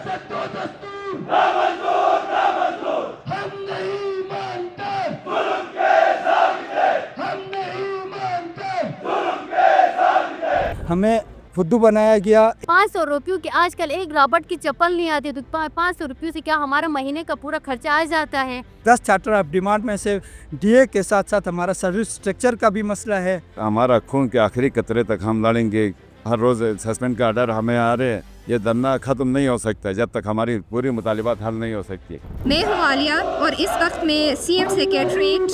सियासत को दस्तूर नामंजूर नामंजूर हम नहीं मानते जुल्म के साबिते हम नहीं मानते जुल्म के साबिते हमें फुद्दू बनाया गया। 500 रुपयों की आजकल एक रॉबर्ट की चप्पल नहीं आती, तो 500 रुपयों से क्या हमारा महीने का पूरा खर्चा आ जाता है। 10 चार्टर ऑफ डिमांड में से डीए के साथ साथ हमारा सर्विस स्ट्रक्चर का भी मसला है। हमारा खून के आखिरी कतरे तक हम लड़ेंगे। हर रोज़ सस्पेंड का ऑर्डर हमें आ रहे हैं। ये धरना ख़त्म नहीं हो सकता जब तक हमारी पूरी मुतालिबात हल नहीं हो सकती। मैं हूँ आलिया और इस वक्त मैं सीएम सेक्रेटरीट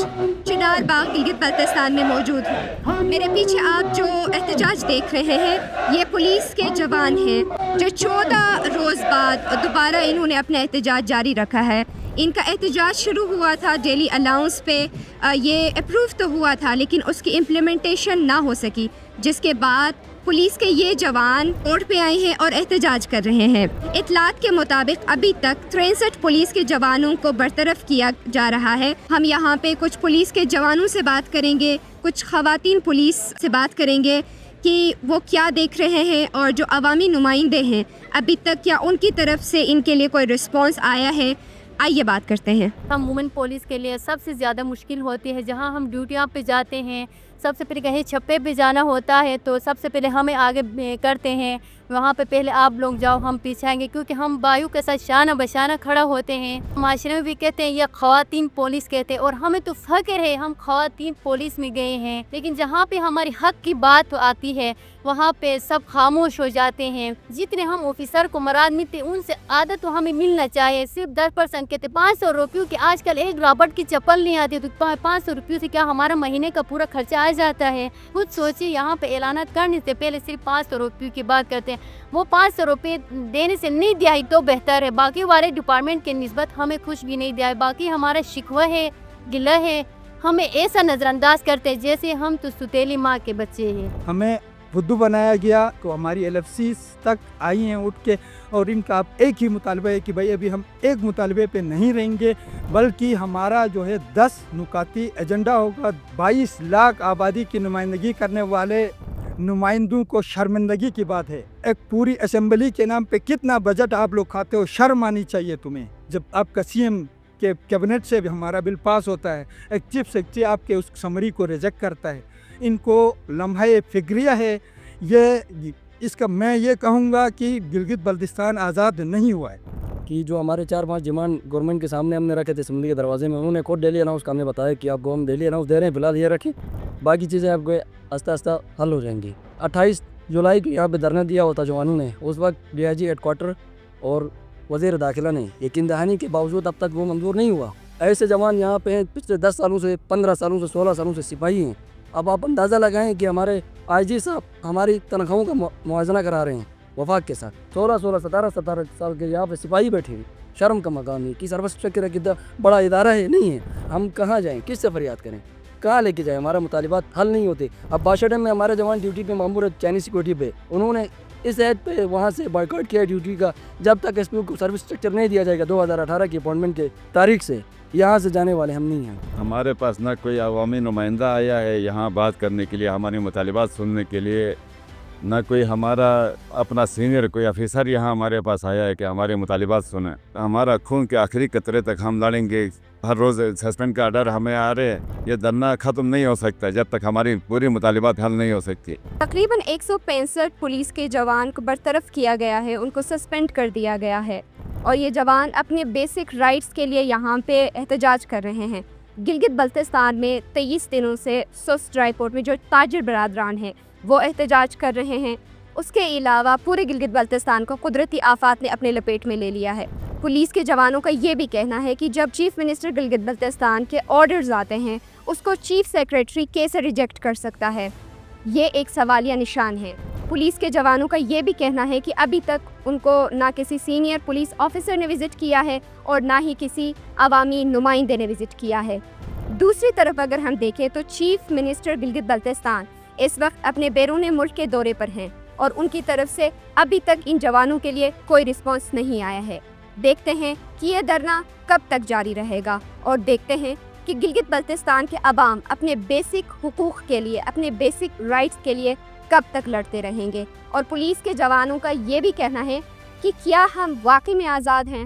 चिनार बाग गिलगित बल्तिस्तान में मौजूद हूँ। मेरे पीछे आप जो एहतजाज देख रहे हैं ये पुलिस के जवान हैं जो 14 रोज़ बाद दोबारा इन्होंने अपना एहतजाज जारी रखा है। इनका एहतजाज शुरू हुआ था डेली अलाउंस पे, ये अप्रूव तो हुआ था लेकिन उसकी इम्प्लीमेंटेशन ना हो सकी, जिसके बाद पुलिस के ये जवान कोर्ट पे आए हैं और एहतजाज कर रहे हैं। इतलात के मुताबिक अभी तक 63 पुलिस के जवानों को बरतरफ किया जा रहा है। हम यहाँ पे कुछ पुलिस के जवानों से बात करेंगे, कुछ ख़वातीन पुलिस से बात करेंगे कि वो क्या देख रहे हैं और जो अवामी नुमाइंदे हैं अभी तक क्या उनकी तरफ से इनके लिए कोई रिस्पॉन्स आया है। आइए बात करते हैं। हम वुमेन पुलिस के लिए सबसे ज़्यादा मुश्किल होती है। जहाँ हम ड्यूटियाँ पे जाते हैं, सबसे पहले कहीं छप्पे पे जाना होता है तो सबसे पहले हमें आगे करते हैं, वहाँ पे पहले आप लोग जाओ हम पीछे आएंगे, क्योंकि हम वायु के साथ शाना बशाना खड़ा होते हैं। माशरे में भी कहते हैं या ख़वातीन पुलिस कहते हैं, और हमें तो फ़ख्र है हम ख़वातीन पुलिस में गए हैं। लेकिन जहाँ पे हमारी हक़ की बात आती है वहाँ पे सब खामोश हो जाते हैं। जितने हम ऑफिसर को मराद मिलते उनसे आदत तो हमें मिलना चाहिए। सिर्फ 10% कहते 500 रुपयों की आजकल एक रॉबर्ट की चप्पल नहीं आती, तो 500 रुपयों से क्या हमारा महीने का पूरा खर्चा आ जाता है। खुद सोचिए, यहाँ पे ऐलानात करने से पहले सिर्फ 500 रुपयों की बात करते हैं। वो 500 रुपये देने से नहीं दिया तो बेहतर है। बाकी वाले डिपार्टमेंट के निस्बत हमें कुछ भी नहीं दिया है। बाकी हमारा शिकवा है, गिला है, हमें ऐसा नज़रअंदाज करते हैं जैसे हम तो सुतेली माँ के बच्चे हैं। हमें फुद्दू बनाया गया तो हमारी LFC तक आई हैं उठ के, और इनका अब एक ही मुतालबा है कि भाई अभी हम एक मुतालबे पे नहीं रहेंगे, बल्कि हमारा जो है 10 नुकाती एजेंडा होगा। 22 लाख आबादी की नुमाइंदगी करने वाले नुमाइंदों को शर्मिंदगी की बात है। एक पूरी असेंबली के नाम पे कितना बजट आप लोग खाते हो, शर्म आनी चाहिए तुम्हें। जब आपका CM के कैबिनेट से भी हमारा बिल पास होता है, एक चीफ सेक्रेटरी आपके उस समरी को रिजेक्ट करता है। इनको लम्हा फिक्रिया है ये। इसका मैं ये कहूँगा कि गिलगित बल्तिस्तान आज़ाद नहीं हुआ है। कि जो हमारे 4-5 डिमांड गवर्नमेंट के सामने हमने रखे थे असेंबली के दरवाजे में, उन्होंने खुद डेली अनाउंस का हमें बताया कि आपको हम डेली अनाउंस दे रहे हैं, फिलहाल ये रखें, बाकी चीज़ें आपको आस्ता आस्ता हल हो जाएंगी। 28 जुलाई को यहाँ पे धरना दिया होता जवानों ने, उस वक्त DIG हेडक्वार्टर और वज़ीर दाखिला ने यकीन दहानी के बावजूद अब तक वो मंजूर नहीं हुआ। ऐसे जवान यहाँ पे हैं पिछले 10 सालों से, 15 सालों से, 16 सालों से सिपाही हैं। अब आप अंदाज़ा लगाएं कि हमारे IG साहब हमारी तनख्वाहों का मुआवजा करा रहे हैं वफाक के साथ। 16, 17 साल के यहाँ पे सिपाही बैठे हैं। शर्म का मकाम नहीं कि सर्विस स्ट्रक्चर कितना बड़ा इदारा है, नहीं है। हम कहाँ जाएँ, किससे फरियाद करें, कहाँ लेके जाए, हमारा मुतालिबात हल नहीं होते। अब बाशा में हमारे जवान ड्यूटी पे मामूर है चाइनीज सिक्योरिटी पे, उन्होंने इस ऐड पे वहाँ से बॉयकॉट किया ड्यूटी का। जब तक SP को सर्विस स्ट्रक्चर नहीं दिया जाएगा 2018 की अपॉइंटमेंट के तारीख से यहाँ से जाने वाले हम नहीं हैं। हमारे पास ना कोई अवामी नुमाइंदा आया है यहाँ बात करने के लिए, हमारी मुतालिबात सुनने के लिए, ना कोई हमारा अपना सीनियर कोई अफिसर यहाँ हमारे पास आया है कि हमारे मुतालिबात सुने। हमारा खून के आखिरी कतरे तक हम लड़ेंगे। हर रोज़ सस्पेंड का ऑर्डर हमें आ रहे हैं। ये धरना ख़त्म नहीं हो सकता जब तक हमारी पूरी मुतालिबात हल नहीं हो सकती। तकरीबन 165 पुलिस के जवान को बरतरफ किया गया है, उनको सस्पेंड कर दिया गया है, और ये जवान अपने बेसिक राइट्स के लिए यहाँ पे एहतजाज कर रहे हैं। गिलगित बल्तिस्तान में 23 दिनों से सुस्त ड्राईपोर्ट में जो ताजिर बरादरान हैं वो एहतजाज कर रहे हैं। उसके अलावा पूरे गिलगित बल्तिस्तान को कुदरती आफात ने अपने लपेट में ले लिया है। पुलिस के जवानों का ये भी कहना है कि जब चीफ मिनिस्टर गिलगित बल्तिस्तान के ऑर्डर्स आते हैं उसको चीफ सेक्रेटरी कैसे रिजेक्ट कर सकता है, ये एक सवालिया निशान है। पुलिस के जवानों का ये भी कहना है कि अभी तक उनको ना किसी सीनियर पुलिस ऑफिसर ने विज़िट किया है और ना ही किसी अवामी नुमाइंदे ने विज़िट किया है। दूसरी तरफ अगर हम देखें तो चीफ मिनिस्टर गिलगित बल्तिस्तान इस वक्त अपने बैरून मुल्क के दौरे पर हैं और उनकी तरफ से अभी तक इन जवानों के लिए कोई रिस्पॉन्स नहीं आया है। देखते हैं कि ये धरना कब तक जारी रहेगा और देखते हैं कि गिलगित बल्तिस्तान के अवाम अपने बेसिक हुकूक के लिए, अपने बेसिक राइट्स के लिए कब तक लड़ते रहेंगे। और पुलिस के जवानों का ये भी कहना है کہ کیا ہم واقعی میں آزاد ہیں.